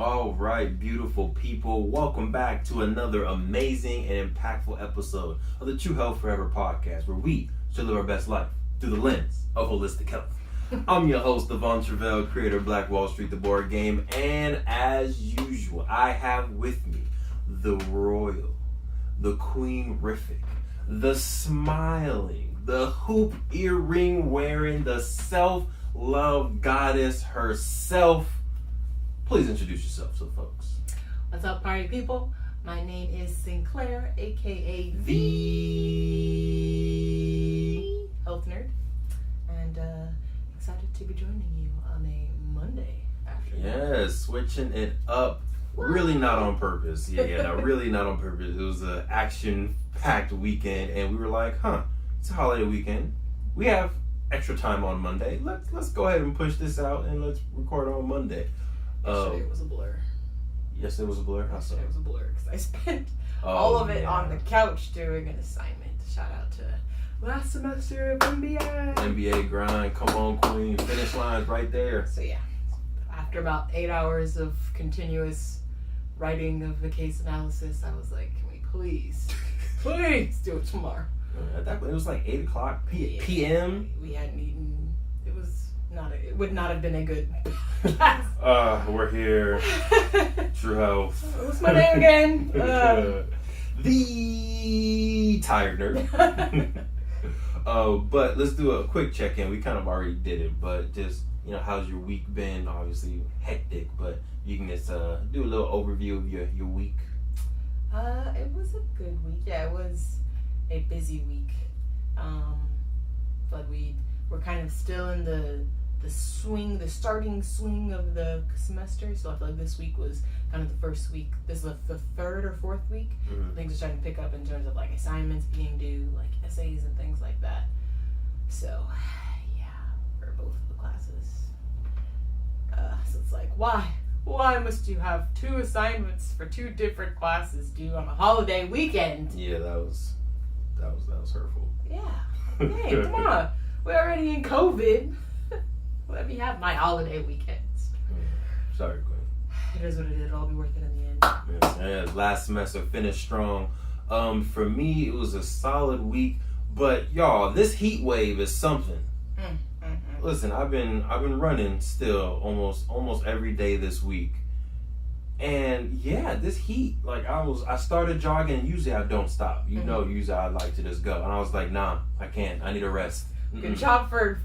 All right, beautiful people. Welcome back to another amazing and impactful episode of the True Health Forever podcast, where we should live our best life through the lens of holistic health. I'm your host, Truvel, creator of Black Wall Street, the board game, and as usual, I have with me the royal, the queen-rific, the smiling, the hoop earring wearing, the self-love goddess herself. Please introduce yourself to the folks. What's up, party people? My name is Sinclair, aka the Health Nerd, and excited to be joining you on a Monday afternoon. Yes, switching it up. Really not on purpose. Really not on purpose. It was an action-packed weekend, and we were like, it's a holiday weekend. We have extra time on Monday. Let's go ahead and push this out, and let's record on Monday. Yesterday it was a blur. Yes, it was a blur. How so? Yesterday was a blur because I spent all of it on the couch doing an assignment. Shout out to last semester of MBA. NBA grind. Come on, queen. Finish lines right there. So yeah, after about 8 hours of continuous writing of the case analysis, I was like, can we please do it tomorrow? At that point, it was like 8 o'clock p.m. We hadn't eaten. It would not have been a good class. We're here. True Health. What's my name again? The Tired Nerd. But let's do a quick check-in. We kind of already did it, but just, how's your week been? Obviously hectic, but you can just do a little overview of your week. It was a good week. Yeah, it was a busy week. But we're kind of still in the starting swing of the semester. So I feel like this week was kind of the first week. This is the third or fourth week. Mm-hmm. Things are starting to pick up in terms of like assignments being due, like essays and things like that. So yeah, for both of the classes. So it's like, why must you have 2 assignments for 2 different classes due on a holiday weekend? Yeah, that was hurtful. Yeah. Hey, come on. We're already in COVID. Let me have my holiday weekends. Sorry, Queen. It is what it is. It'll all be worth it in the end. Yes, last semester finished strong. For me, it was a solid week. But y'all, this heat wave is something. Listen, I've been running still almost every day this week. And yeah, this heat, like I started jogging, and usually I don't stop. Usually I like to just go. And I was like, nah, I can't. I need a rest. Good job for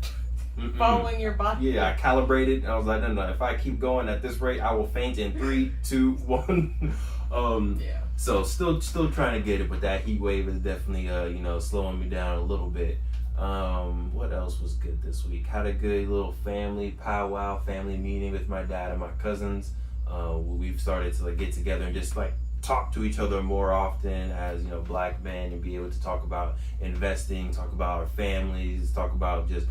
following your body. Yeah, I calibrated. I was like, no. If I keep going at this rate, I will faint in 3, 2, 1. Yeah. So still trying to get it, but that heat wave is definitely slowing me down a little bit. What else was good this week? Had a good little family powwow, family meeting with my dad and my cousins. We've started to get together and just talk to each other more often as black men, and be able to talk about investing, talk about our families, talk about just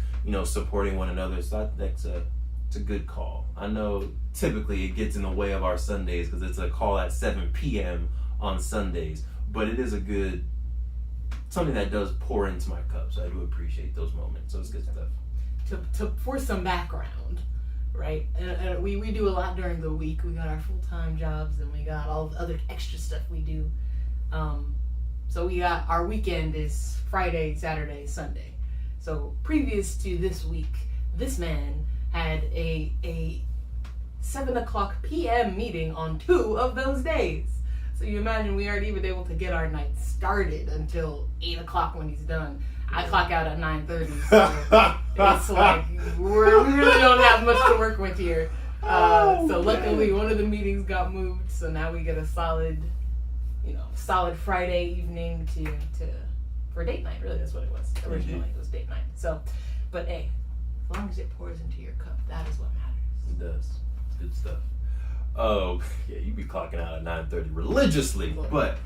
supporting one another. So I think it's a good call. I know typically it gets in the way of our Sundays because it's a call at 7 p.m. on Sundays, but it is something that does pour into my cup. So I do appreciate those moments. So it's good stuff. For some background, right? And we do a lot during the week. We got our full-time jobs, and we got all the other extra stuff we do. So we got our weekend is Friday, Saturday, Sunday. So previous to this week, this man had a 7:00 p.m. meeting on 2 of those days. So you imagine we aren't even able to get our night started until 8 o'clock when he's done. I clock out at 9:30, so it's like we really don't have much to work with here. So luckily one of the meetings got moved, so now we get a solid Friday evening for date night. Really, that's what it was originally. It was date night. So, but hey, as long as it pours into your cup, that is what matters. It does. It's good stuff. Oh, yeah, you be clocking out at 9:30 religiously. But,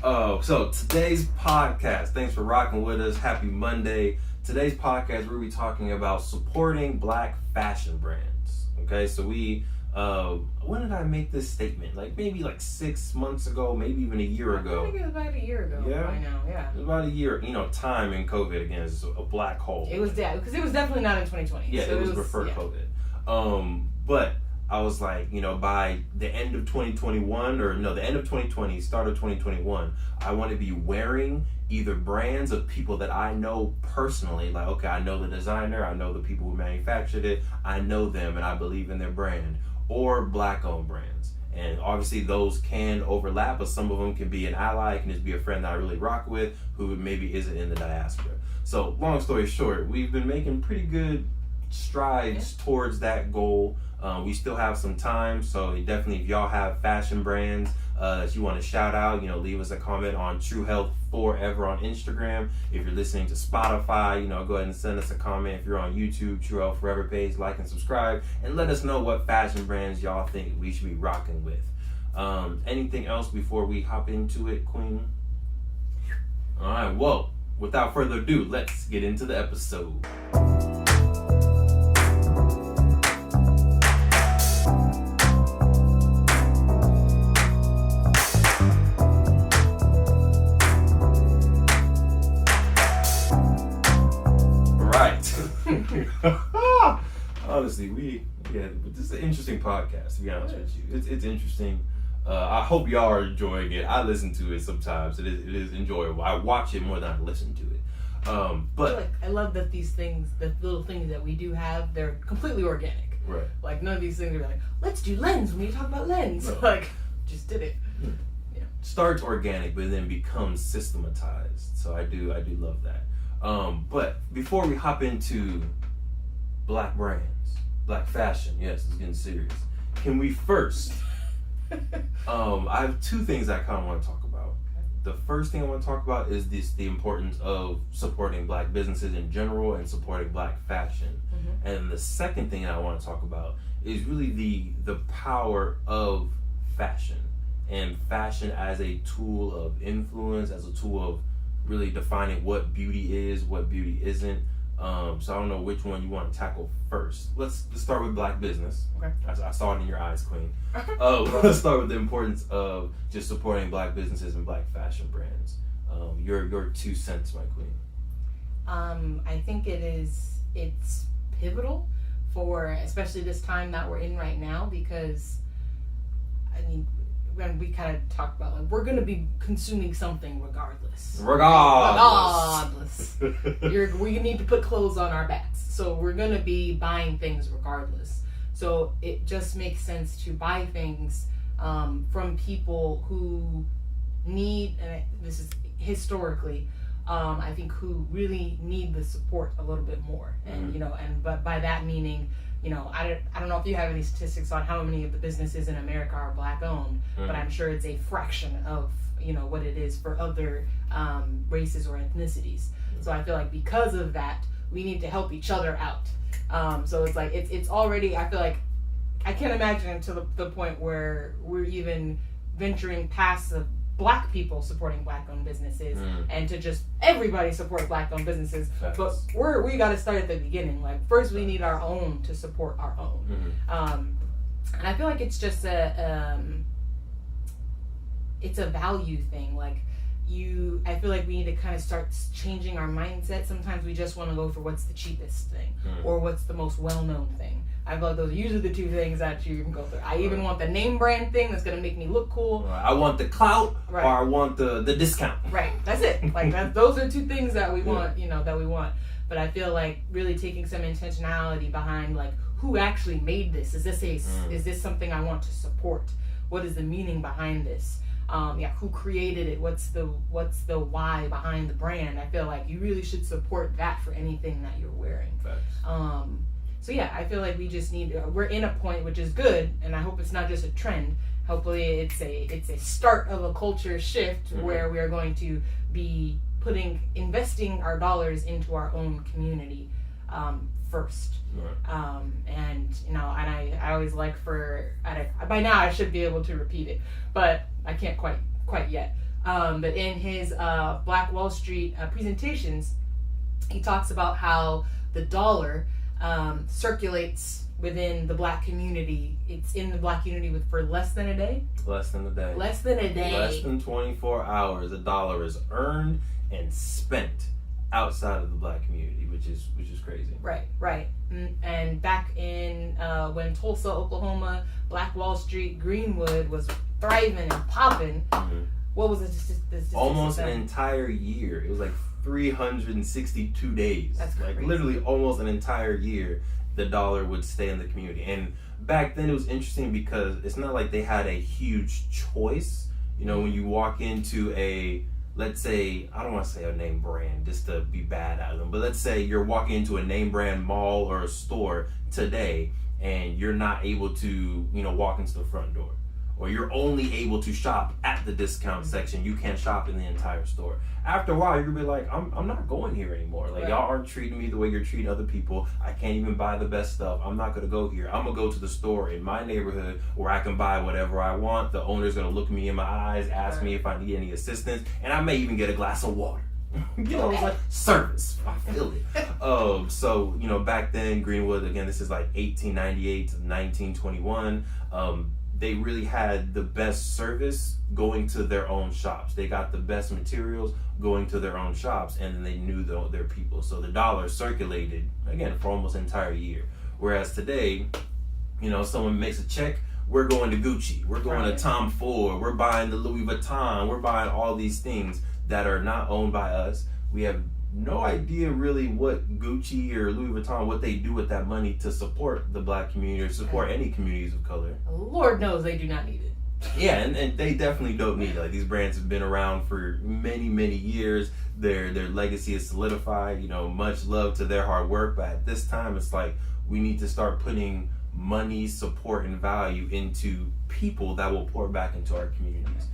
so today's podcast, thanks for rocking with us. Happy Monday. Today's podcast, we're going to be talking about supporting black fashion brands. Okay, so when did I make this statement? Maybe 6 months ago, maybe even a year ago. I think it was about a year ago. Yeah? By now, yeah. It was about a year. Time in COVID, again, is a black hole. It was because it was definitely not in 2020. Yeah, so it was before COVID. But I was like, by the end of 2021, the end of 2020, start of 2021, I want to be wearing either brands of people that I know personally, like, okay, I know the designer, I know the people who manufactured it, I know them and I believe in their brand, or Black-owned brands. And obviously those can overlap, but some of them can be an ally, it can just be a friend that I really rock with who maybe isn't in the diaspora. So long story short, we've been making pretty good strides towards that goal. We still have some time, so definitely if y'all have fashion brands that you want to shout out, leave us a comment on True Health Forever on Instagram. If you're listening to Spotify, go ahead and send us a comment. If you're on YouTube, True Health Forever page, like and subscribe, and let us know what fashion brands y'all think we should be rocking with. Anything else before we hop into it, Queen? All right, well, without further ado, let's get into the episode. Honestly, this is an interesting podcast, to be honest with you. It's interesting. I hope y'all are enjoying it. I listen to it sometimes. It is enjoyable. I watch it more than I listen to it. But I love that these things, the little things that we do have, they're completely organic. Right. Like none of these things are like, let's do lens when you talk about lens. No. Like, just did it. Yeah. Starts organic, but then becomes systematized. So I do love that. But before we hop into Black brands, Black fashion, yes, it's getting serious. Can we first? I have two things I kind of want to talk about. The first thing I want to talk about is the importance of supporting Black businesses in general and supporting Black fashion. Mm-hmm. And the second thing I want to talk about is really the power of fashion and fashion as a tool of influence, as a tool of really defining what beauty is, what beauty isn't. So I don't know which one you want to tackle first. Let's start with Black business. Okay. I saw it in your eyes, Queen. Let's start with the importance of just supporting Black businesses and Black fashion brands. Your 2 cents, my Queen. I think it's pivotal for especially this time that we're in right now, because when we kind of talked about, like, we're going to be consuming something regardless. We need to put clothes on our backs. So we're going to be buying things regardless. So it just makes sense to buy things from people who need, and this is historically, I think who really need the support a little bit more. And, but by that meaning, I don't know if you have any statistics on how many of the businesses in America are Black owned, but I'm sure it's a fraction of, what it is for other races or ethnicities. So I feel like because of that, we need to help each other out. So it's like, it's already, I feel like, I can't imagine to the point where we're even venturing past the Black people supporting Black owned businesses and to just everybody support Black owned businesses. Facts. But we got to start at the beginning. Like, first we need our own to support our own. And I feel like it's just it's a value thing. Like, I feel like we need to kind of start changing our mindset. Sometimes we just want to go for what's the cheapest thing or what's the most well-known thing. I feel like those are usually the two things that you can go through. I even want the name brand thing that's going to make me look cool. I want the clout, or I want the discount. Right, that's it. Like, those are two things that we want, that we want. But I feel like really taking some intentionality behind, like, who actually made this? Is this something I want to support? What is the meaning behind this? Who created it? What's the why behind the brand? I feel like you really should support that for anything that you're wearing. Facts. So yeah, I feel like we just we're in a point, which is good, and I hope it's not just a trend. Hopefully it's a start of a culture shift where we are going to be investing our dollars into our own community first. Right. And I always like by now I should be able to repeat it, but I can't quite yet. But in his Black Wall Street presentations, he talks about how the dollar circulates within the Black community. It's in the Black community for less than a day. Less than a day. Less than 24 hours. A dollar is earned and spent outside of the Black community, which is crazy. Right. And back in when Tulsa, Oklahoma, Black Wall Street, Greenwood was thriving and popping. Mm-hmm. What was it? Almost an entire year. It was like 362 days. That's crazy. Like literally almost an entire year, the dollar would stay in the community. And back then it was interesting because it's not like they had a huge choice. You know, when you walk into a, let's say, I don't want to say a name brand just to be bad at them, but let's say you're walking into a name brand mall or a store today and you're not able to, you know, walk into the front door. Or you're only able to shop at the discount section. You can't shop in the entire store. After a while, you're gonna be like, I'm not going here anymore. Like, y'all aren't treating me the way you're treating other people. I can't even buy the best stuff. I'm not gonna go here. I'm gonna go to the store in my neighborhood where I can buy whatever I want. The owner's gonna look me in my eyes, ask me if I need any assistance, and I may even get a glass of water. You know, it's like service. I feel it. So, you know, back then, Greenwood, again, this is like 1898 to 1921. They really had the best service going to their own shops. They got the best materials going to their own shops, and then they knew their people. So the dollar circulated, again, for almost an entire year. Whereas today, you know, someone makes a check, we're going to Gucci, we're going to Tom Ford, we're buying the Louis Vuitton, we're buying all these things that are not owned by us. We have no idea really what Gucci or Louis Vuitton, what they do with that money to support the Black community or support any communities of color. Lord knows they do not need it. Yeah, and they definitely don't need it. Like, these brands have been around for many, many years. Their legacy is solidified. You know, much love to their hard work. But at this time, it's like we need to start putting money, support, and value into people that will pour back into our communities.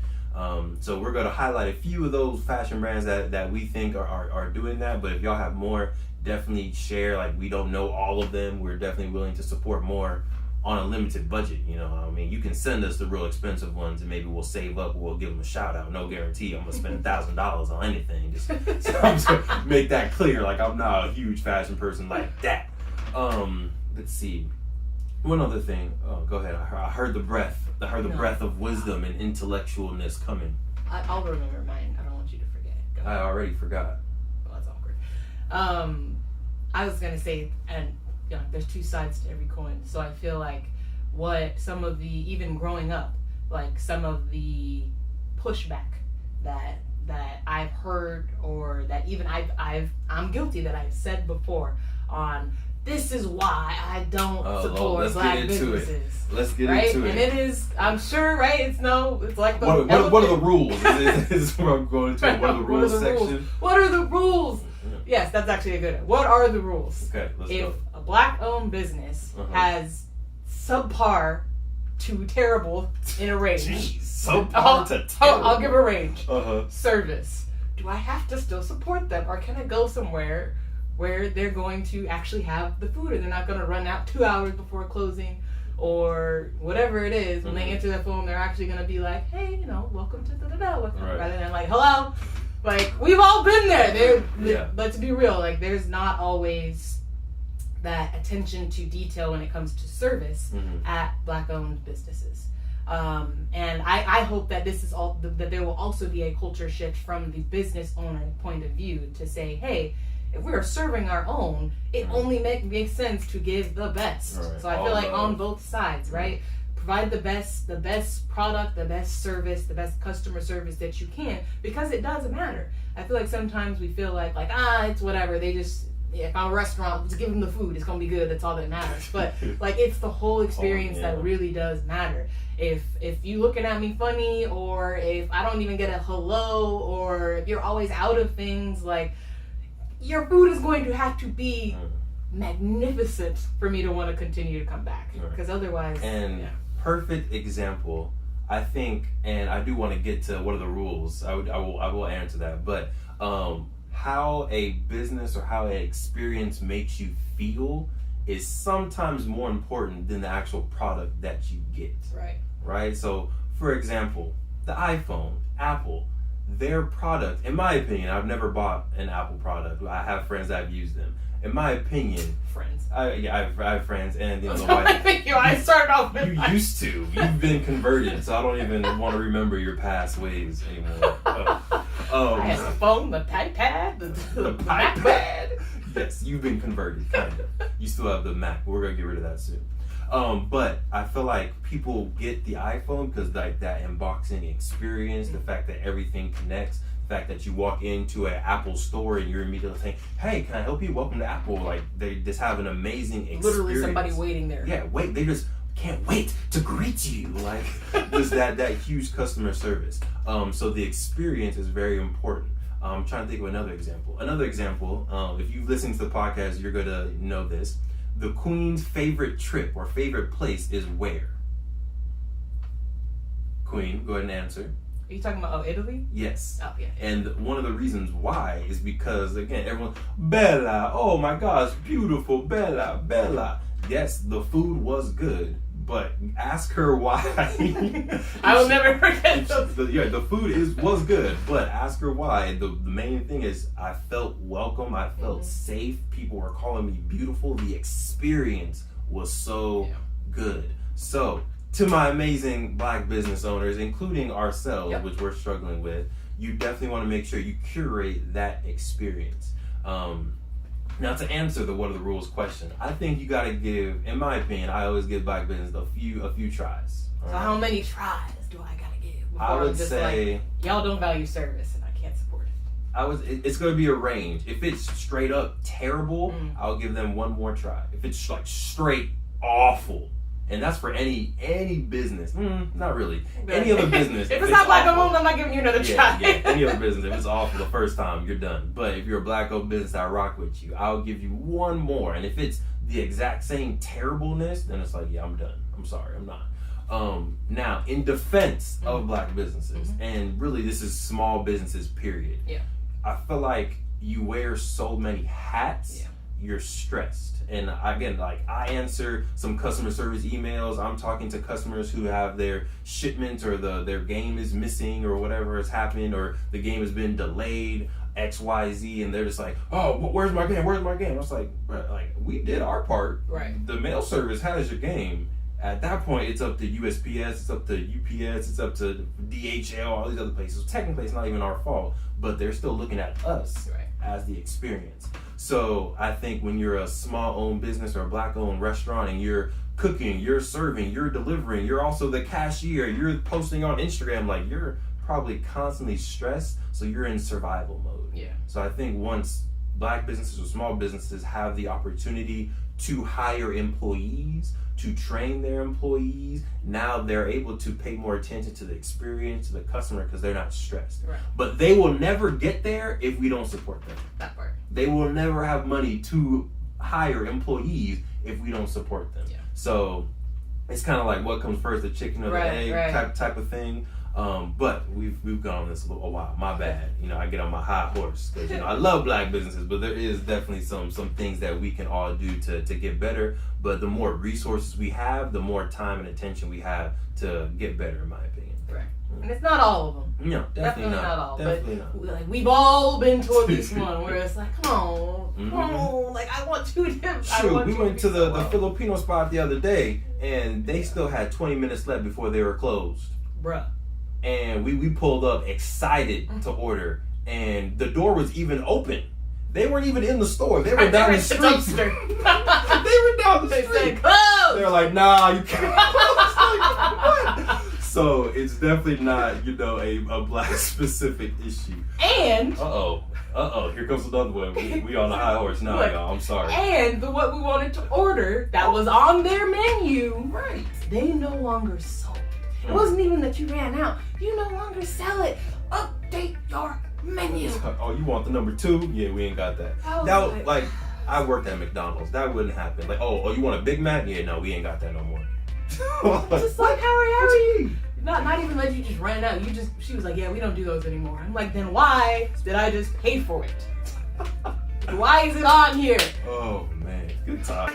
So we're going to highlight a few of those fashion brands that we think are doing that. But if y'all have more, definitely share. Like, we don't know all of them. We're definitely willing to support more on a limited budget. You know, I mean, you can send us the real expensive ones and maybe we'll save up. We'll give them a shout out. No guarantee I'm going to spend $1,000 on anything. Just to make that clear. Like, I'm not a huge fashion person like that. Let's see. One other thing. Oh, go ahead. I heard the breath. I heard the breath of wisdom and intellectualness coming. I'll remember mine. I don't want you to forget. I already forgot. Well, that's awkward. I was gonna say, and you know, there's two sides to every coin. So I feel like what some of the, even growing up, like some of the pushback that I've heard, or that even I'm guilty that I've said before on, this is why I don't support Black businesses. Let's get into it. And it is, I'm sure, right? It's like the what are the rules? Is this where I'm going to? What are the rules section? What are the rules? Yes, that's actually a good one. What are the rules? Okay, let's go. If a Black-owned business has subpar to terrible in a range. Jeez, subpar to terrible. I'll give a range. Uh-huh. Service. Do I have to still support them, or can I go somewhere where they're going to actually have the food and they're not going to run out 2 hours before closing, or whatever it is? When they enter the phone, they're actually going to be like, hey, you know, welcome to rather than like, hello. Like, we've all been there. Let's be real. Like, there's not always that attention to detail when it comes to service at Black-owned businesses. And I hope that this is all, that there will also be a culture shift from the business owner point of view to say, hey, if we're serving our own, it only makes sense to give the best. Right. So I feel like on both sides, right? Provide the best product, the best service, the best customer service that you can, because it does matter. I feel like sometimes we feel like it's whatever. They just, if I'm a restaurant, just give them the food. It's gonna be good. That's all that matters. But like, it's the whole experience that really does matter. If you looking at me funny, or if I don't even get a hello, or if you're always out of things, like, your food is going to have to be magnificent for me to want to continue to come back. Because otherwise... Perfect example, I think, and I do want to get to what are the rules. I will answer that. But how a business or how an experience makes you feel is sometimes more important than the actual product that you get. Right? So, for example, the iPhone, Apple, their product, in my opinion, I've never bought an Apple product. I have friends that have used them. In my opinion, I have friends, and I started off with you used to. You've been converted, so I don't even want to remember your past ways anymore. I had the phone, the iPad, the iPad. Yes, you've been converted, kind of. You still have the Mac. We're gonna get rid of that soon. But I feel like people get the iPhone because like that unboxing experience, the fact that everything connects, the fact that you walk into an Apple store and you're immediately saying, "Hey, can I help you? Welcome to Apple." Like they just have an amazing experience. Literally somebody waiting there. Yeah, they just can't wait to greet you. Like just that huge customer service. So the experience is very important. I'm trying to think of another example. If you've listened to the podcast, you're gonna know this. The Queen's favorite trip or favorite place is where? Queen, go ahead and answer. Are you talking about Italy? Yes. Oh yeah. And one of the reasons why is because again, everyone, Bella, oh my gosh, beautiful, Bella, Bella. Yes, the food was good, but ask her why. I will never forget those. The food was good, but ask her why. The main thing is I felt welcome, I felt safe, people were calling me beautiful, the experience was so good. So to my amazing Black business owners, including ourselves, which we're struggling with, you definitely want to make sure you curate that experience. Now to answer the what are the rules question, I think you gotta give, in my opinion, I always give Black business a few tries. So how many tries do I gotta give? I would say like, y'all don't value service and I can't support it. It's gonna be a range. If it's straight up terrible, I'll give them one more try. If it's like straight awful, and that's for any business. Not really. Any other business. If it's not Black owned, I'm not giving you another try. Yeah, any other business. If it's awful the first time, you're done. But if you're a Black owned business, I rock with you. I'll give you one more. And if it's the exact same terribleness, then it's like, yeah, I'm done. I'm sorry, I'm not. Now, in defense of Black businesses, and really this is small businesses, period. Yeah. I feel like you wear so many hats, you're stressed. And again, like I answer some customer service emails. I'm talking to customers who have their shipment or their game is missing or whatever has happened or the game has been delayed, XYZ, and they're just like, oh, where's my game? Where's my game? I was like, we did our part. Right. The mail service has your game. At that point, it's up to USPS, it's up to UPS, it's up to DHL, all these other places. Technically, it's not even our fault, but they're still looking at us as the experience. So I think when you're a small-owned business or a Black-owned restaurant and you're cooking, you're serving, you're delivering, you're also the cashier, you're posting on Instagram, like you're probably constantly stressed, so you're in survival mode. Yeah. So I think once Black businesses or small businesses have the opportunity to hire employees, to train their employees, now they're able to pay more attention to the experience, to the customer, because they're not stressed. Right. But they will never get there if we don't support them. That part. They will never have money to hire employees if we don't support them. Yeah. So it's kind of like what comes first, the chicken or the egg type of thing. But we've gone on this a while. My bad. I get on my high horse because I love Black businesses, but there is definitely some things that we can all do to get better. But the more resources we have, the more time and attention we have to get better, in my opinion. Right. And it's not all of them. No, definitely not all. Definitely not. Like we've all been to at least one where it's like, come on, like I want you to. Shoot, we went to the Filipino spot the other day, and they still had 20 minutes left before they were closed. Bruh. And we pulled up excited to order, and the door was even open. They weren't even in the store. They were down the street. They were down the street. They said, close! They're like, nah, you can't. What? So it's definitely not, a Black specific issue. And here comes another one. We on a high horse now, look, y'all. I'm sorry. And what we wanted to order that was on their menu, they no longer sold. It wasn't even that you ran out. You no longer sell it. Update your menu. Oh, you want the number 2? Yeah, we ain't got that. I worked at McDonald's. That wouldn't happen. Like, oh, you want a Big Mac? Yeah, no, we ain't got that no more. Just like how are you? Not even that you just ran out. She was like, yeah, we don't do those anymore. I'm like, then why did I just pay for it? Why is it on here? Oh man, good time.